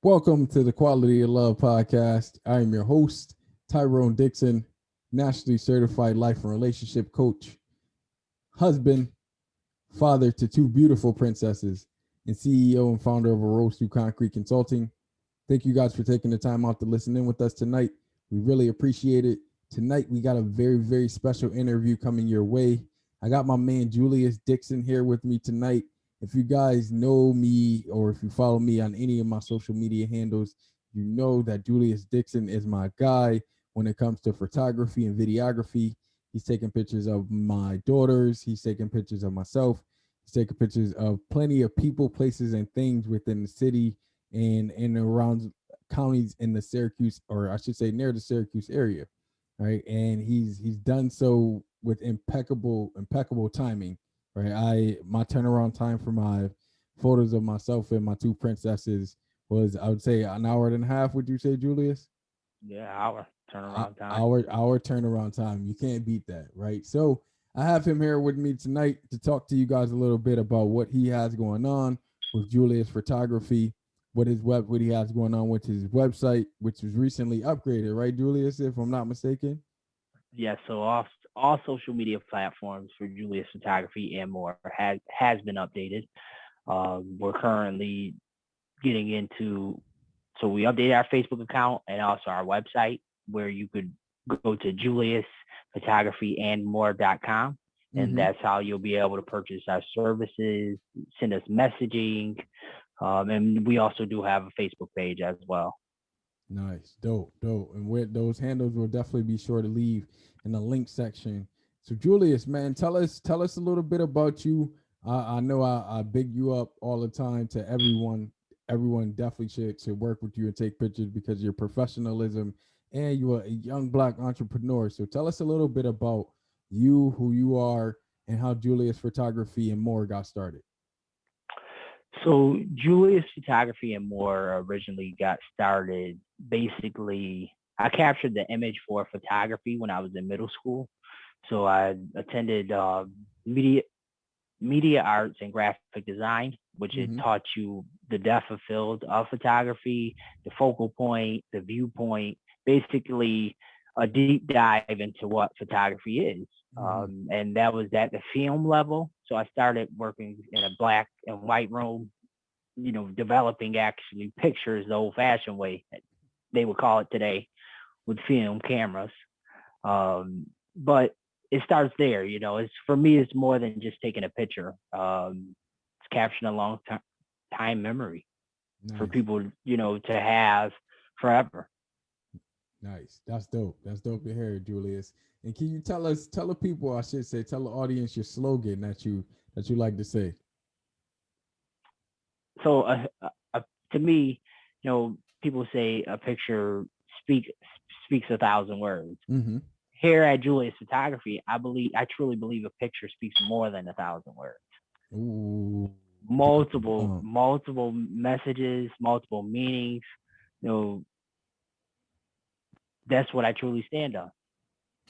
Welcome to the Quality of Love podcast. I am your host, Tyrone Dixon, nationally certified life and relationship coach, husband, father to two beautiful princesses, and CEO and founder of a Rose Through Concrete Consulting. Thank you guys for taking the time out to listen in with us tonight. We really appreciate it. Tonight, we got a very, very special interview coming your way. I got my man Julius Dixon here with me tonight. If you guys know me or if you follow me on any of my social media handles, you know that Julius Dixon is my guy when it comes to photography and videography. He's taking pictures of my daughters. He's taking pictures of myself. He's taking pictures of plenty of people, places, and things within the city and around counties in the Syracuse, or I should say near the Syracuse area, right? And he's done so with impeccable timing, right? My turnaround time for my photos of myself and my two princesses was, I would say, an hour and a half. Would you say, Julius? Yeah, hour turnaround time. Our turnaround time. You can't beat that, right? So I have him here with me tonight to talk to you guys a little bit about what he has going on with Julius Photography, what he has going on with his website, which was recently upgraded, right, Julius? If I'm not mistaken. Yeah, so all social media platforms for Julius Photography and more has been updated. We're currently getting into, so we updated our Facebook account and also our website where you could go to juliusphotographyandmore.com, and Mm-hmm. that's how you'll be able to purchase our services, send us messaging, and we also do have a Facebook page as well. Nice, dope. And with those handles, we'll definitely be sure to leave in the link section. So, Julius, man, tell us a little bit about you. I know I big you up all the time to everyone. Everyone definitely should work with you and take pictures because of your professionalism and you're a young black entrepreneur. So, tell us a little bit about you, who you are, and how Julius Photography and more got started. So Julius Photography and More originally got started. Basically, I captured the image for photography when I was in middle school. So I attended media media arts and graphic design, which it Mm-hmm. taught you the depth of field of photography, the focal point, the viewpoint, basically a deep dive into what photography is. Mm-hmm. And that was at the film level. So I started working in a black and white room, developing actually pictures the old fashioned way, they would call it today, with film cameras. But it starts there, it's for me, it's more than just taking a picture. It's capturing a long time memory for Nice. people, to have forever. Nice. That's dope. That's dope to hear, Julius. And can you tell the people, I should say, tell the audience your slogan that you like to say. So to me, people say a picture speak speaks a thousand words. Mm-hmm. Here at Julius Photography, I truly believe a picture speaks more than a thousand words. Ooh. Drop the bomb. Multiple messages, multiple meanings. You know, that's what I truly stand on.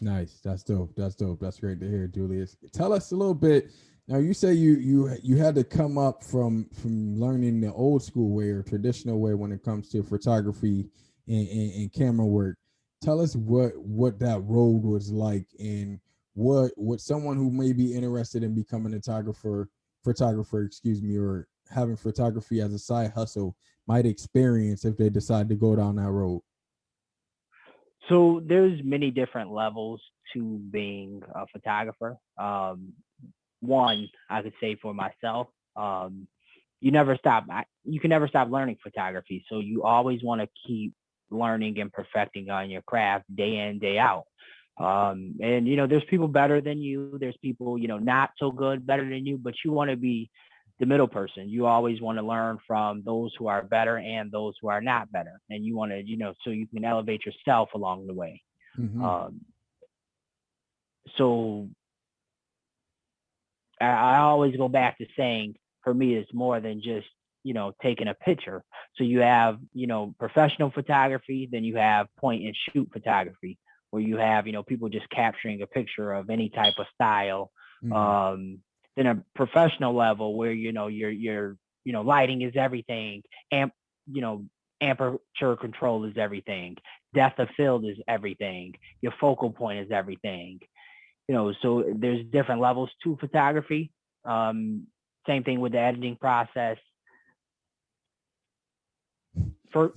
Nice. That's dope. That's dope. That's great to hear, Julius. Tell us a little bit. Now you say you had to come up from learning the old school way or traditional way when it comes to photography and camera work. Tell us what that road was like and what someone who may be interested in becoming a photographer, excuse me, or having photography as a side hustle might experience if they decide to go down that road. So there's many different levels to being a photographer. One, I could say for myself, um, you can never stop learning photography. So you always want to keep learning and perfecting on your craft day in, day out. And there's people better than you. There's people, not so good, better than you, but you want to be the middle person. You always want to learn from those who are better and those who are not better. And you want to, so you can elevate yourself along the way. Mm-hmm. Um, so I always go back to saying, for me, it's more than just, taking a picture. So you have, professional photography, then you have point and shoot photography, where you have, people just capturing a picture of any type of style. Mm-hmm. Um, then a professional level where, your lighting is everything, amp, you know, aperture control is everything. Depth of field is everything. Your focal point is everything. So there's different levels to photography. Same thing with the editing process. For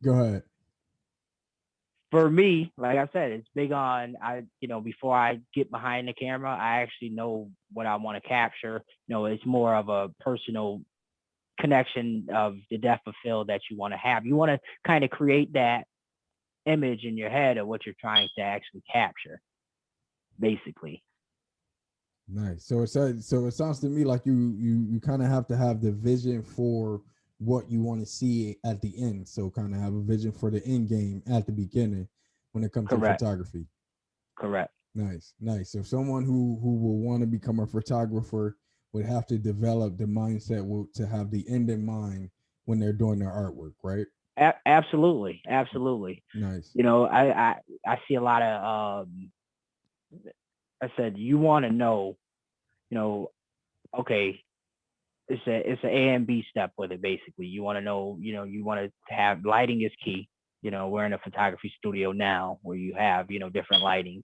Go ahead. for me, like I said, it's big on before I get behind the camera, I actually know what I want to capture. It's more of a personal connection of the depth of field that you want to have. You want to kind of create that image in your head of what you're trying to actually capture, basically. Nice. So it sounds to me like you kind of have to have the vision for what you want to see at the end. So kind of have a vision for the end game at the beginning when it comes to Correct. photography. Correct. Nice. So someone who will want to become a photographer would have to develop the mindset to have the end in mind when they're doing their artwork, right? Absolutely. Nice. I see a lot of I said you want to know, okay, it's an A and B step with it. Basically, you want to know, you want to have lighting is key. We're in a photography studio now where you have, different lightings,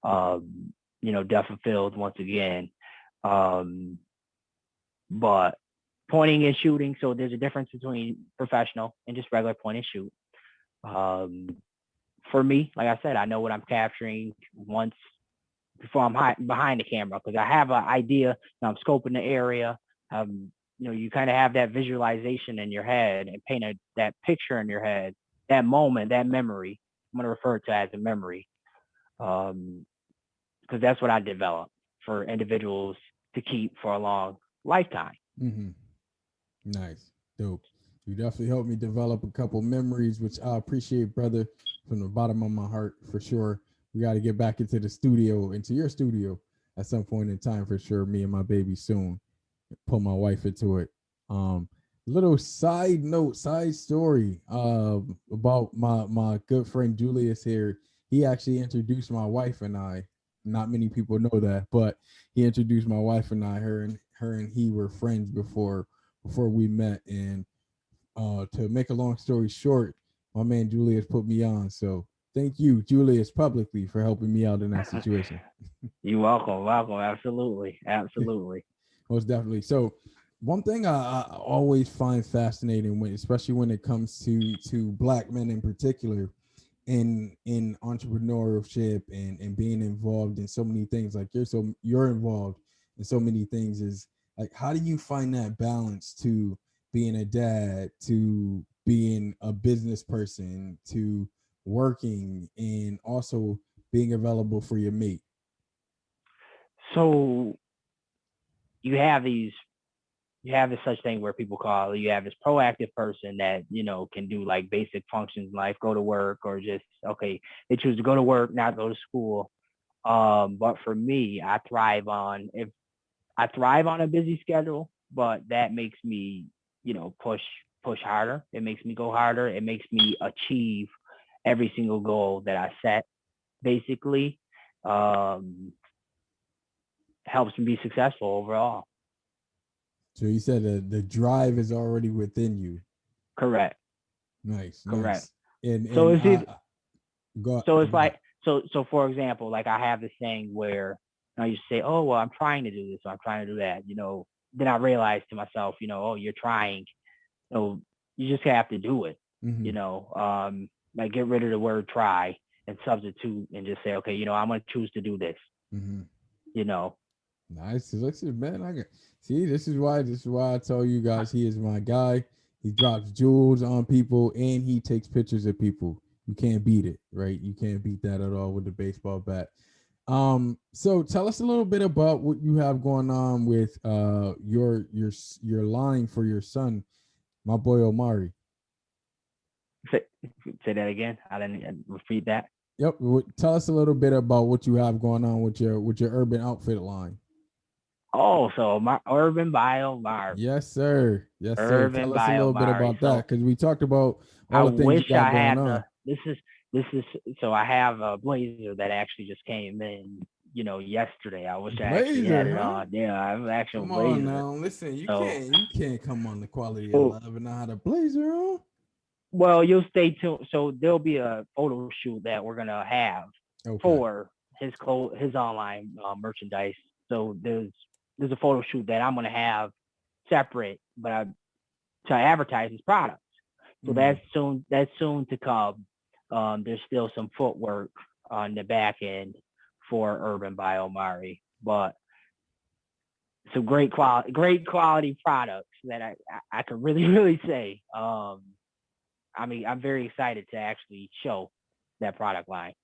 depth of field once again, but pointing and shooting. So there's a difference between professional and just regular point and shoot. For me, like I said, I know what I'm capturing once before I'm behind the camera because I have an idea. I'm scoping the area. You kind of have that visualization in your head and paint that picture in your head, that moment, that memory. I'm going to refer to it as a memory because that's what I develop for individuals to keep for a long lifetime. Mm-hmm. Nice. Dope. You definitely helped me develop a couple memories, which I appreciate, brother, from the bottom of my heart for sure. We got to get back into your studio at some point in time for sure. Me and my baby soon. Pull my wife into it. Little side story about my good friend Julius here. He actually introduced my wife and I. Not many people know that, but he introduced my wife and I. Her and he were friends before we met. And to make a long story short, my man Julius put me on. So thank you, Julius, publicly for helping me out in that situation. You're welcome. Absolutely. Most definitely. So one thing I always find fascinating especially when it comes to Black men in particular in entrepreneurship and being involved in so many things, like you're involved in so many things, is like, how do you find that balance to being a dad, to being a business person, to working, and also being available for your mate? So you have this such thing where people call, you have this proactive person that can do like basic functions in life, go to work, or just they choose to go to work, not go to school. But for me, I thrive on a busy schedule, but that makes me push harder. It makes me go harder. It makes me achieve every single goal that I set, basically. Helps me be successful overall. So you said the drive is already within you. Correct. Nice. And so it's so for example, like I have this thing where I used to say, oh well, I'm trying to do this, or I'm trying to do that. Then I realized to myself, oh, you're trying. You just have to do it. Mm-hmm. Like get rid of the word try and substitute and just say, okay, I'm going to choose to do this. Mm-hmm. Nice. Listen, man, see, this is why I tell you guys, he is my guy. He drops jewels on people and he takes pictures of people. You can't beat it, right? You can't beat that at all with the baseball bat. So tell us a little bit about what you have going on with your line for your son, my boy Omari. Say that again. I didn't repeat that. Yep. Tell us a little bit about what you have going on with your Urban Outfit line. Oh, so my Urban Bio Bar. Yes, sir. Urban Tell us a little bit about that, because we talked about I all the things you wish got I going had on. this is so I have a blazer that actually just came in yesterday. I wish I actually had Blazer, it huh? on. Yeah, I have an actual Come on blazer. now, listen. So, You can't come on the quality of well, love and not have a blazer on. well, you'll stay tuned. So there'll be a photo shoot that we're gonna have Okay. for his online merchandise. So there's a photo shoot that I'm gonna have separate, but to advertise his products. So Mm, that's soon to come. There's still some footwork on the back end for Urban by Omari, but some great quality products that I could really really say. I mean, I'm very excited to actually show that product line.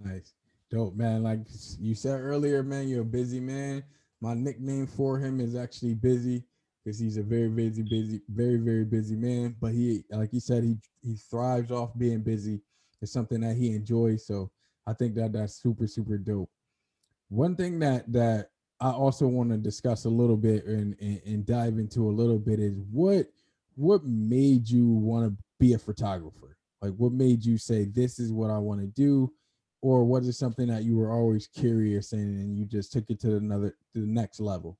nice. Dope, man. Like you said earlier, man, you're a busy man. My nickname for him is actually Busy because he's a very busy man. But he, like you said, he thrives off being busy. It's something that he enjoys. So I think that that's super dope. One thing that I also want to discuss a little bit and dive into a little bit is what made you want to be a photographer? Like what made you say this is what I want to do? Or was it something that you were always curious in and you just took it to the next level?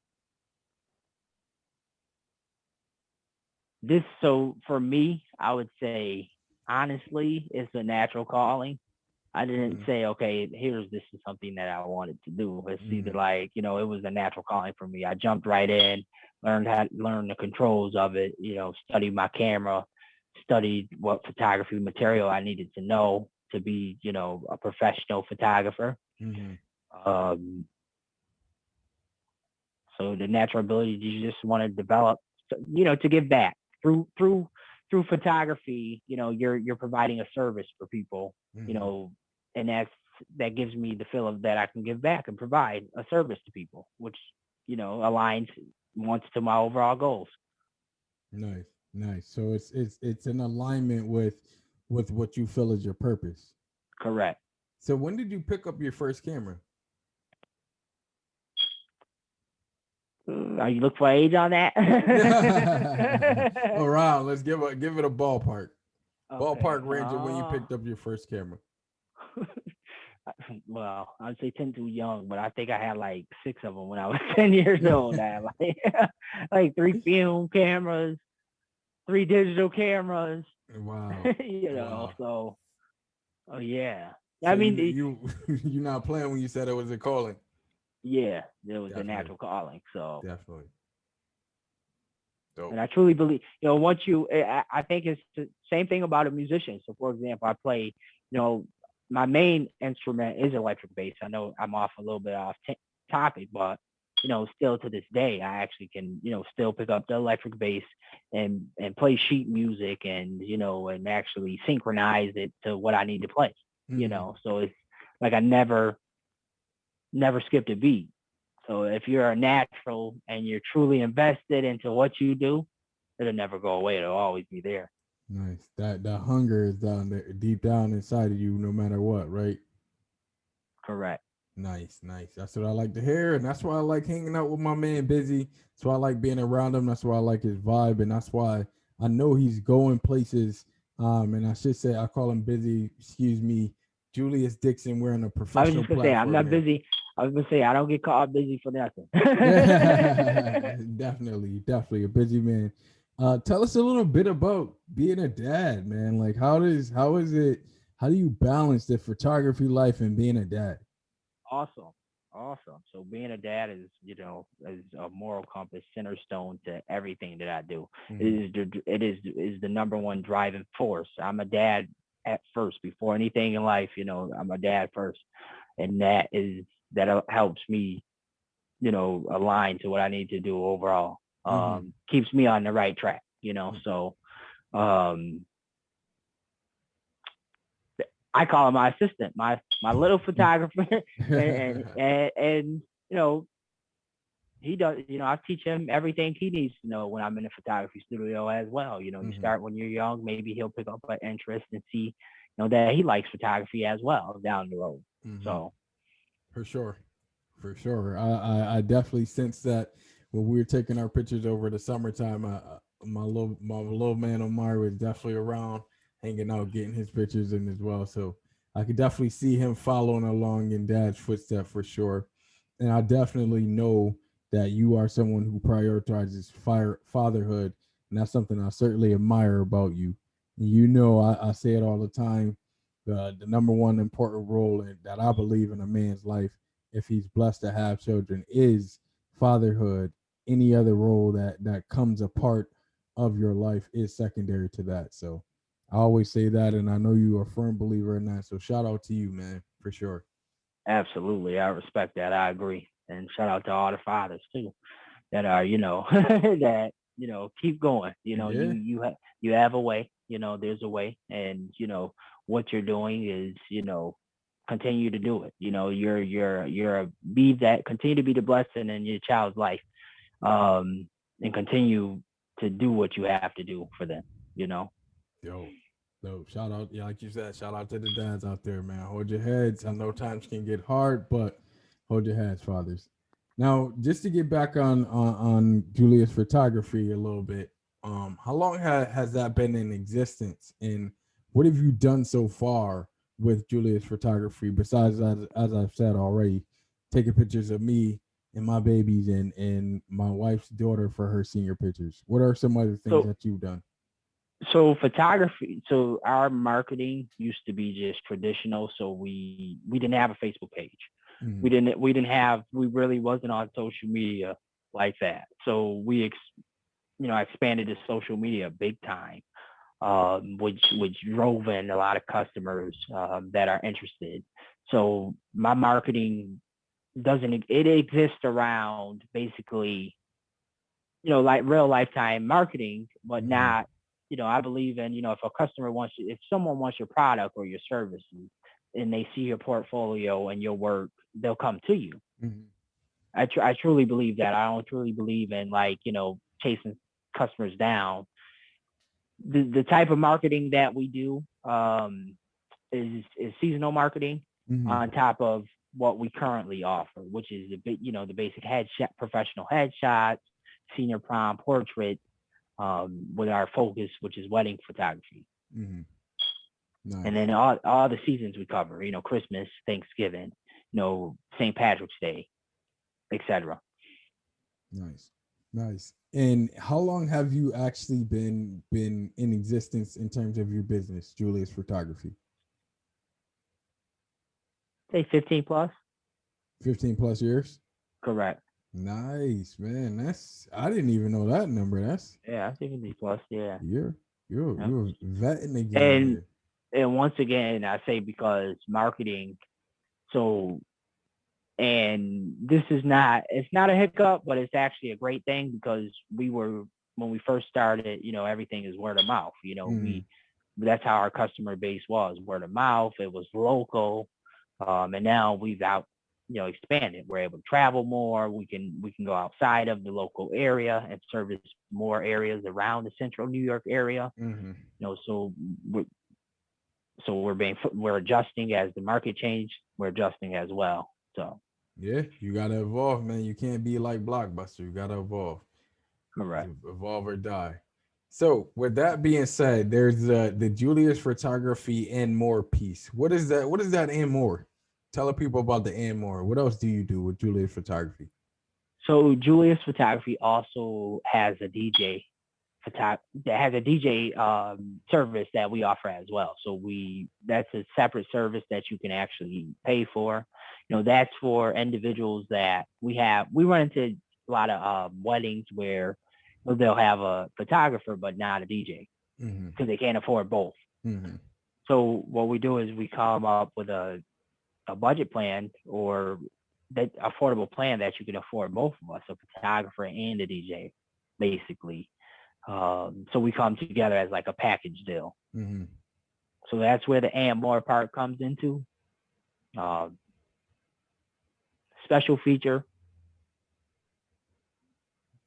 This so for me, I would say honestly, it's a natural calling. I didn't Mm-hmm. say, okay, this is something that I wanted to do. It's either Mm-hmm. like, it was a natural calling for me. I jumped right in, learned the controls of it, studied my camera, studied what photography material I needed to know to be, a professional photographer. Mm-hmm. Um, so the natural ability you just want to develop, to give back through photography. You're providing a service for people. Mm-hmm. And that gives me the feel of that I can give back and provide a service to people, which aligns once to my overall goals. Nice, nice. So it's in alignment with what you feel is your purpose. Correct. So when did you pick up your first camera? Are you looking for age on that? Around. Let's give it a ballpark. Okay. Ballpark range of when you picked up your first camera. Well, I'd say 10 too young, but I think I had like six of them when I was 10 years old. I had like, like three film cameras, three digital cameras, Wow. Wow. so, oh, yeah. I So mean, you're not playing when you said it was a calling. yeah, there was a Definitely. natural calling. So, Definitely. and Dope. I truly believe, once I think it's the same thing about a musician. So, for example, I play, my main instrument is electric bass. I know I'm off a little bit off topic, but still to this day, I actually can, still pick up the electric bass and play sheet music and and actually synchronize it to what I need to play. Mm-hmm. So it's like I never skipped a beat. So if you're a natural and you're truly invested into what you do, it'll never go away. It'll always be there. Nice. That hunger is down there, deep down inside of you, no matter what, right? Correct. Nice, nice. That's what I like to hear, and that's why I like hanging out with my man Busy. That's why I like being around him. That's why I like his vibe, and that's why I know he's going places. And I should say I call him Busy. Excuse me, Julius Dixon. We're on a I was professional just gonna say I'm platform not here. busy. I was gonna say I don't get caught busy for nothing. Definitely a busy man. Tell us a little bit about being a dad, man. Like how is it? How do you balance the photography life and being a dad? Awesome. Awesome. So being a dad is a moral compass, center stone to everything that I do. Mm-hmm. It is the number one driving force. I'm a dad at first before anything in life. I'm a dad first, and that helps me align to what I need to do overall. Mm-hmm. Keeps me on the right track. So um, I call him my assistant, my little photographer, and you know he does. I teach him everything he needs to know when I'm in the photography studio as well. You Mm-hmm. start when you're young, maybe he'll pick up an interest and see, that he likes photography as well down the road. Mm-hmm. So For sure. For sure. I definitely sense that when we were taking our pictures over the summertime, my little man Omar was definitely around, hanging out, getting his pictures in as well. So I could definitely see him following along in Dad's footsteps for sure. And I definitely know that you are someone who prioritizes fatherhood, and that's something I certainly admire about you. And you know, I say it all the time. The number one important role that I believe in a man's life, if he's blessed to have children, is fatherhood. Any other role that comes a part of your life is secondary to that. So I always say that, and I know you are a firm believer in that. So shout out to you, man, for sure. Absolutely. I respect that. I agree. And shout out to all the fathers too that are, that, keep going. Yeah, You have a way, there's a way. And, what you're doing is, continue to do it. Continue to be the blessing in your child's life. And continue to do what you have to do for them, you know. yo, no, shout out, yeah, like you said, shout out to the dads out there, man. Hold your heads. I know times can get hard, but hold your heads, fathers. Now, just to get back on Julius photography a little bit, how long has that been in existence, and what have you done so far with Julius photography besides, as I've said already, taking pictures of me and my babies and my wife's daughter for her senior pictures? What are some other things So that you've done? photography, so our marketing used to be just traditional. So we didn't have a Facebook page. Mm-hmm. We really wasn't on social media like that. So expanded the social media big time, which drove in a lot of customers that are interested. So my marketing doesn't it exists around basically, like real lifetime marketing, but Mm-hmm. not, I believe in, if someone wants your product or your services and they see your portfolio and your work, they'll come to you. Mm-hmm. I truly believe that. I don't truly believe in like, chasing customers down. The type of marketing that we do is seasonal marketing Mm-hmm. on top of what we currently offer, which is the basic headshot, professional headshots, senior prom portrait, with our focus, which is wedding photography. Mm-hmm. And Nice, then all the seasons we cover, Christmas, Thanksgiving, St. Patrick's Day, etc. nice, nice. And how long have you actually been in existence in terms of your business, Julius Photography? Say 15 plus. 15 plus years. Correct. Nice, man. That's I didn't even know that number. That's Yeah, I think 15 plus. Yeah. you're you're Yeah. you're vetting the game And there. and once again, I say because marketing. So, and this is not, it's not a hiccup, but it's actually a great thing because when we first started, everything is word of mouth. Mm-hmm. That's how our customer base was, word of mouth. It was local. And now we've expanded. We're able to travel more. We can go outside of the local area and service more areas around the central New York area. Mm-hmm. So we're adjusting as the market change. We're adjusting as well. So Yeah, you gotta evolve, man. You can't be like Blockbuster. You gotta evolve. correct. Evolve or die. So, with that being said, there's the Julius Photography and More piece. What is that? What is that and more? Tell the people about the and more. What else do you do with Julius Photography? So Julius Photography also has a DJ service that we offer as well. So that's a separate service that you can actually pay for. That's for individuals that we run into a lot of weddings where they'll have a photographer but not a DJ Mm-hmm. because they can't afford both. Mm-hmm. So what we do is we come up with a budget plan or that affordable plan that you can afford both of us, a photographer and a DJ, basically. So we come together as like a package deal. Mm-hmm. So that's where the and more part comes into. Uh, Special feature.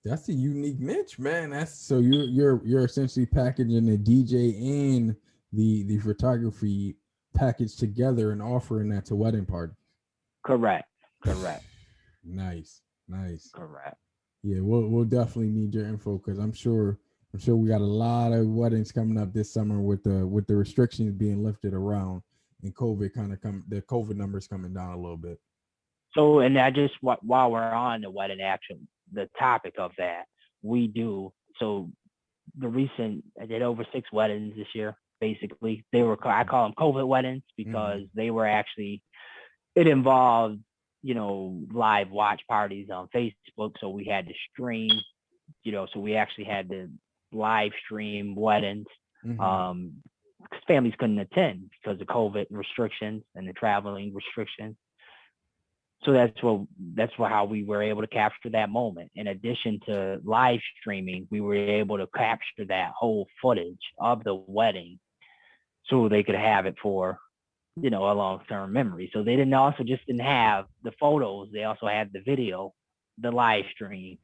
That's a unique niche, man. That's so you're essentially packaging the DJ and the photography package together and offering that to wedding party. Correct. Correct. Nice, nice. Correct. Yeah, we'll definitely need your info because I'm sure we got a lot of weddings coming up this summer with the restrictions being lifted around, and COVID kind of the COVID numbers coming down a little bit. So, and I just while we're on the wedding action, the topic of that, we do so. I did over 6 weddings this year. Basically, I call them COVID weddings because they were actually, it involved, live watch parties on Facebook. So we had to stream, so we actually had to live stream weddings. Because families couldn't attend because of COVID restrictions and the traveling restrictions. So that's how we were able to capture that moment. In addition to live streaming, we were able to capture that whole footage of the wedding so they could have it for, a long-term memory. So they didn't have the photos, they also had the video, the live stream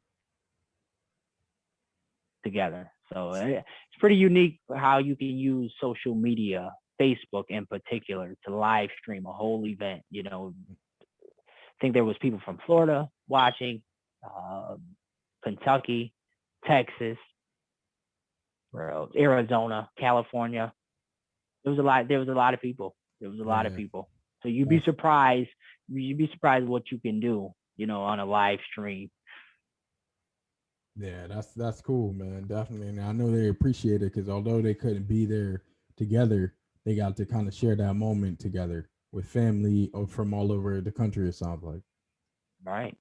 together. So it's pretty unique how you can use social media, Facebook in particular, to live stream a whole event. I think there was people from Florida watching, Kentucky, Texas, Arizona, California. There was a lot of people. So you'd be surprised. What you can do, on a live stream. Yeah, that's cool, man. Definitely. And I know they appreciate it because although they couldn't be there together, they got to kind of share that moment together with family or from all over the country, it sounds like. Right.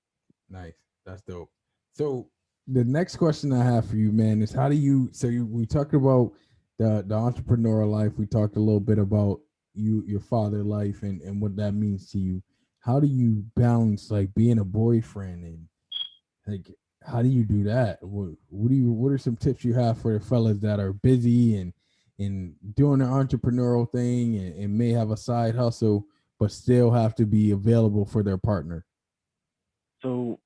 Nice. That's dope. So the next question I have for you, man, is how do you we talked about the entrepreneurial life. We talked a little bit about your father life and what that means to you. How do you balance like being a boyfriend and like how do you do that? What are some tips you have for the fellas that are busy and doing the entrepreneurial thing and may have a side hustle but still have to be available for their partner? So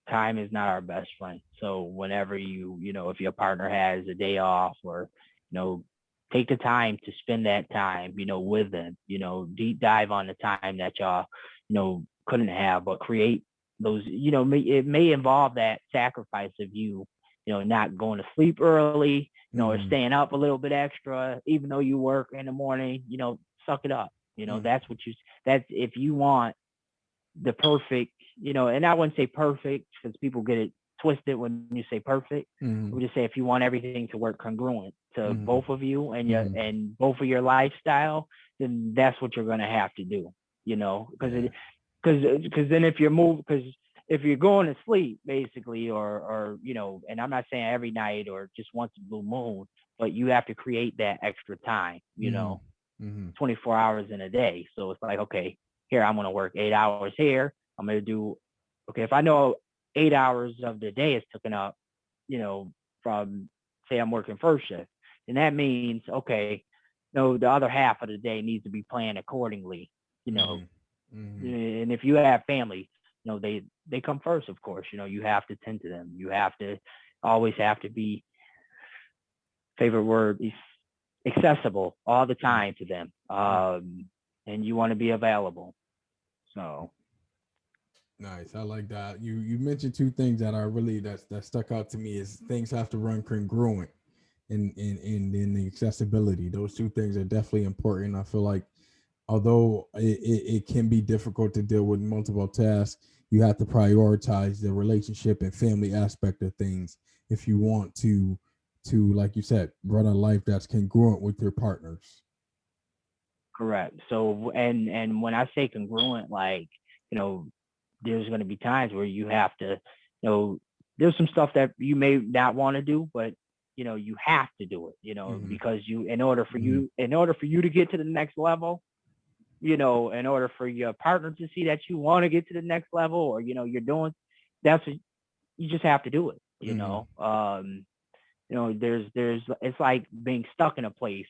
time is not our best friend. So whenever if your partner has a day off or, take the time to spend that time, with them, deep dive on the time that y'all, couldn't have, but create those, it may involve that sacrifice of not going to sleep early, or staying up a little bit extra, even though you work in the morning, suck it up. That's if you want the perfect, and I wouldn't say perfect because people get it twisted when you say perfect. We just say if you want everything to work congruent to both of you and and both of your lifestyle, then that's what you're gonna have to do. Because then if you're going to sleep basically, or and I'm not saying every night or just once a blue moon, but you have to create that extra time. 24 hours in a day. So it's like, okay, here I'm going to work 8 hours here. I'm going to do, okay, if I know 8 hours of the day is taken up, from say I'm working first shift, then that means, okay, no, the other half of the day needs to be planned accordingly, and if you have family, they come first, of course, you have to tend to them. You always have to be, favorite word, accessible all the time to them. And you want to be available. So nice. I like that. You mentioned two things that are really that stuck out to me is things have to run congruent in the accessibility. Those two things are definitely important. I feel like although it can be difficult to deal with multiple tasks, you have to prioritize the relationship and family aspect of things if you want to like you said, run a life that's congruent with your partners. correct. So and when I say congruent, like, there's going to be times where you have to, there's some stuff that you may not want to do, but you have to do it, because in order for you to get to the next level, in order for your partner to see that you want to get to the next level, or you're doing, that's what you just have to do it. There's it's like being stuck in a place.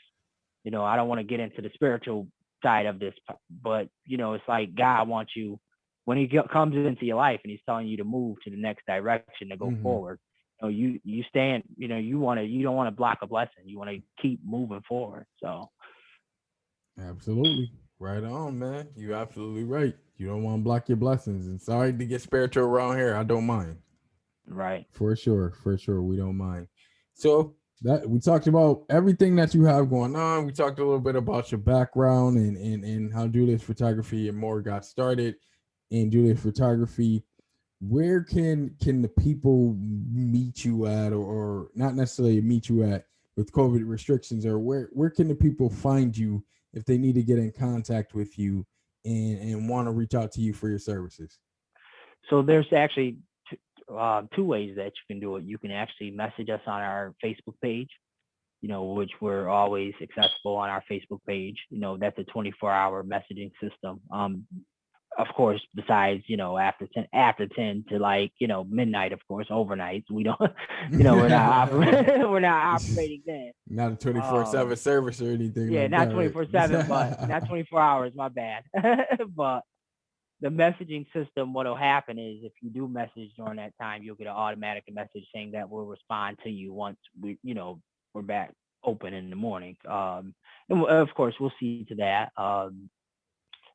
I don't want to get into the spiritual side of this, but it's like God wants you when He comes into your life and He's telling you to move to the next direction to go forward. You stand. You don't want to block a blessing. You want to keep moving forward. So absolutely. Right on, man. You're absolutely right. You don't want to block your blessings. And sorry to get spiritual around here. I don't mind. right. For sure. For sure. We don't mind. So That we talked about everything that you have going on. We talked a little bit about your background and how Julius Photography and more got started in Julius Photography. Where can the people meet you at, or not necessarily meet you at with COVID restrictions, or where can the people find you if they need to get in contact with you and want to reach out to you for your services? So there's actually two ways that you can do it. You can actually message us on our Facebook page, which we're always accessible on our Facebook page. That's a 24-hour messaging system. Of course, besides, after 10 to midnight, of course, overnight. We don't, we're not operating, we're not operating then. Not a 24/7 service or anything Yeah, like not that, 24/7, but right? not 24 hours, my bad. But the messaging system, what'll happen is if you do message during that time, you'll get an automatic message saying that we'll respond to you once we're back open in the morning. And of course we'll see to that.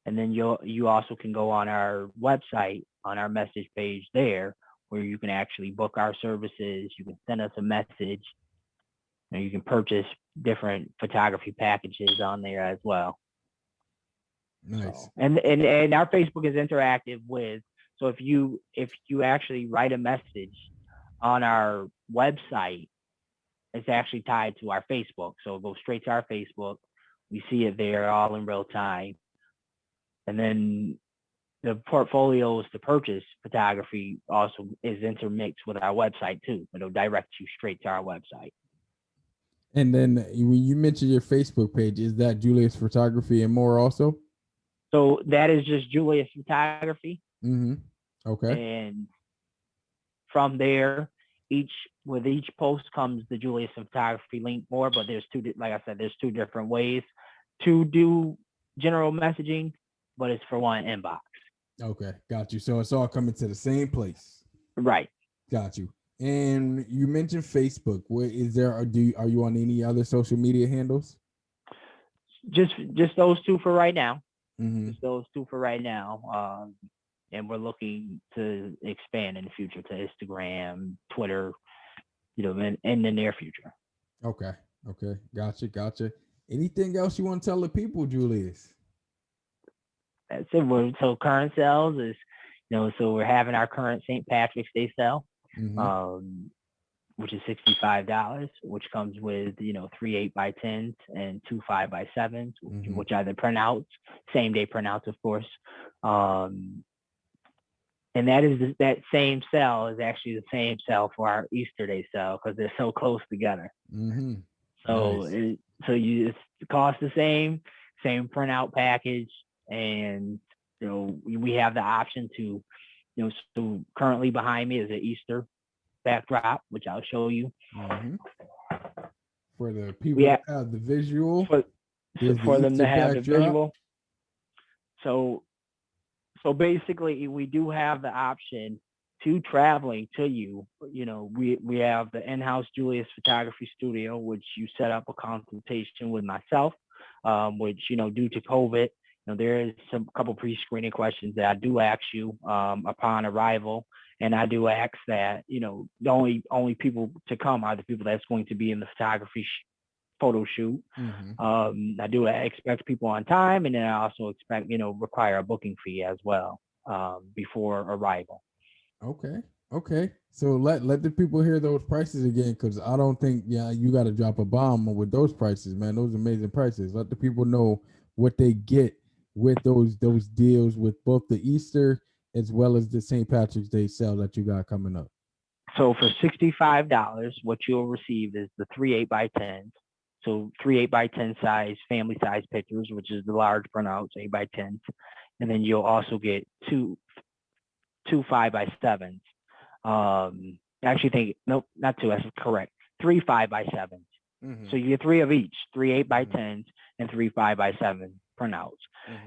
And then you also can go on our website on our message page there where you can actually book our services. You can send us a message and you can purchase different photography packages on there as well. Nice. So, and our Facebook is interactive with, so if you actually write a message on our website, it's actually tied to our Facebook. So it goes straight to our Facebook. We see it there all in real time. And then the portfolios to purchase photography also is intermixed with our website too. It'll direct you straight to our website. And then when you mentioned your Facebook page, is that Julius Photography and more also? So that is just Julius Photography. Mm-hmm. Okay. And from there, with each post comes the Julius Photography link more, but there's like I said, there's two different ways to do general messaging, but it's for one inbox. Okay, got you. So it's all coming to the same place. Right. Got you. And you mentioned Facebook. What is there? Are you on any other social media handles? Just those two for right now. Mm-hmm. Just those two for right now. And we're looking to expand in the future to Instagram, Twitter, in the near future. Okay. Gotcha. Anything else you want to tell the people, Julius? That's it. So current sales is, so we're having our current St. Patrick's Day sale, which is $65, which comes with, 3 8x10s and 2 5x7s, which are the printouts, same day printouts, of course. And that same sale is actually the same sale for our Easter Day sale because they're so close together. Mm-hmm. So nice. The cost the same printout package, and we have the option to, so currently behind me is an Easter backdrop, which I'll show you. Mm-hmm. For the people that have the visual, for them to have the visual. So basically, we do have the option to traveling to you. We have the in-house Julius Photography Studio, which you set up a consultation with myself, which, due to COVID, there is a couple pre-screening questions that I do ask you upon arrival. And I do ask that, the only people to come are the people that's going to be in the photography photo shoot. I do expect people on time, and then I also expect, require a booking fee as well before arrival. Okay. So let the people hear those prices again, because I don't think you got to drop a bomb with those prices, man. Those amazing prices. Let the people know what they get with those deals with both the Easter as well as the St. Patrick's Day sale that you got coming up. So for $65, what you'll receive is the 3 8x10s. So 3 8x10 size, family size pictures, which is the large printouts, 8x10s. And then you'll also get two 5x7s. Actually think, nope, not two, that's correct. 3 5x7s. So you get 3 of each, 3 8x10s and 3 5x7 printouts.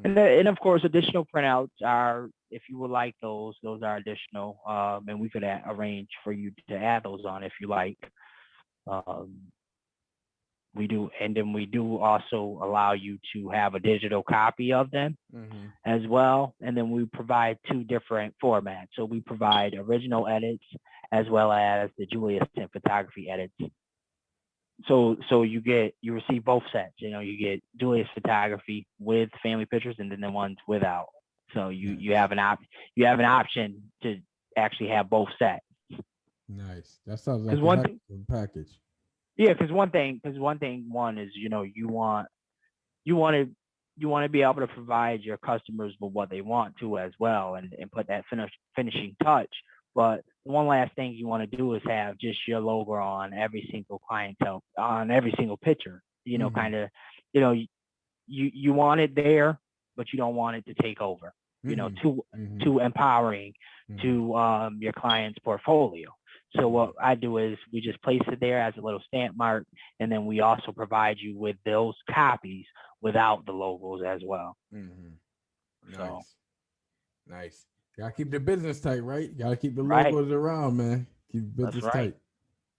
And of course, additional printouts are, if you would like those are additional. And we could arrange for you to add those on if you like. We do, and then we do also allow you to have a digital copy of them as well. And then we provide 2 different formats. So we provide original edits as well as the Julius 10 photography edits So you receive both sets. You get Julius photography with family pictures, and then the ones without. So you Nice. have you have an option to actually have both sets. Nice. That sounds Because like a one heck thing, of a package. yeah, one is you want to you want to be able to provide your customers with what they want to as well, and put that finishing touch. But one last thing you want to do is have just your logo on every single clientele, on every single picture. Mm-hmm. Kind of, you know, you want it there, but you don't want it to take over. Mm-hmm. Too Mm-hmm. too empowering Mm-hmm. to your client's portfolio. So Mm-hmm. what I do is we just place it there as a little stamp mark, and then we also provide you with those copies without the logos as well. Mm-hmm. So Nice. Nice. Gotta keep the business tight, right? Gotta keep the right, logos around, man. Keep the that's business right. tight.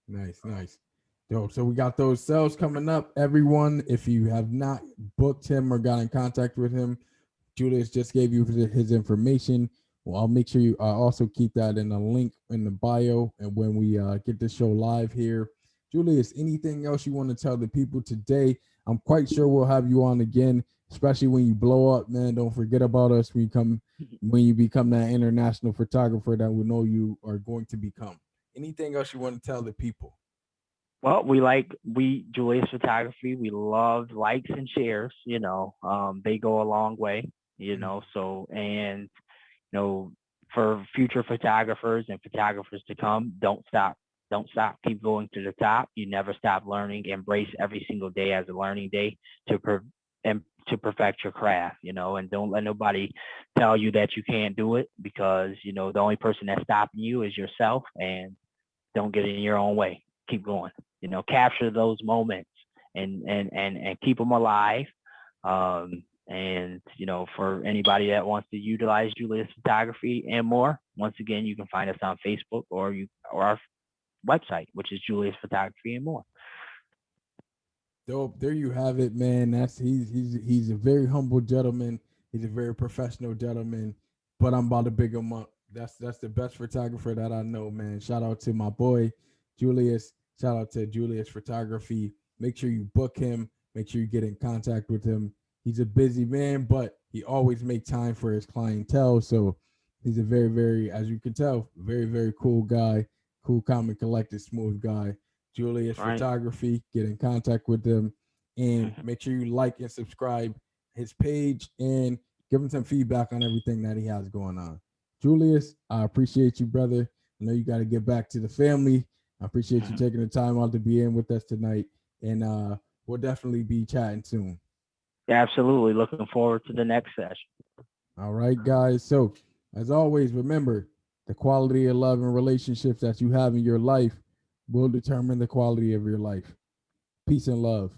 Nice, nice. Yo, so we got those sales coming up. Everyone, if you have not booked him or got in contact with him, Julius just gave you his information. Well, I'll make sure you also keep that in a link in the bio. And when we get the show live here, Julius, anything else you want to tell the people today? I'm quite sure we'll have you on again, especially when you blow up, man. Don't forget about us when you become that international photographer that we know you are going to become. Anything else you want to tell the people? Well, we Julius Photography. We love likes and shares. They go a long way. Mm-hmm. So, and know, for future photographers and photographers to come, don't stop. Don't stop. Keep going to the top. You never stop learning. Embrace every single day as a learning day to and to perfect your craft. And don't let nobody tell you that you can't do it, because the only person that's stopping you is yourself. And don't get in your own way. Keep going. Capture those moments and keep them alive. And for anybody that wants to utilize Julius Photography and more, once again, you can find us on Facebook or our website, which is Julius Photography and more. Dope. There you have it, man. He's a very humble gentleman. He's a very professional gentleman. But I'm about to big him up. That's the best photographer that I know, man. Shout out to my boy Julius. Shout out to Julius Photography. Make sure you book him. Make sure you get in contact with him. He's a busy man, but he always make time for his clientele. So he's a very, very, as you can tell, very, very cool guy. Cool, calm, and collected, smooth guy. Julius Right. Photography. Get in contact with them and Mhm. make sure you like and subscribe his page and give him some feedback on everything that he has going on. Julius, I appreciate you, brother. I know you got to get back to the family. I appreciate you taking the time out to be in with us tonight. And we'll definitely be chatting soon. Absolutely. Looking forward to the next session. All right, guys. So, as always, remember the quality of love and relationships that you have in your life will determine the quality of your life. Peace and love.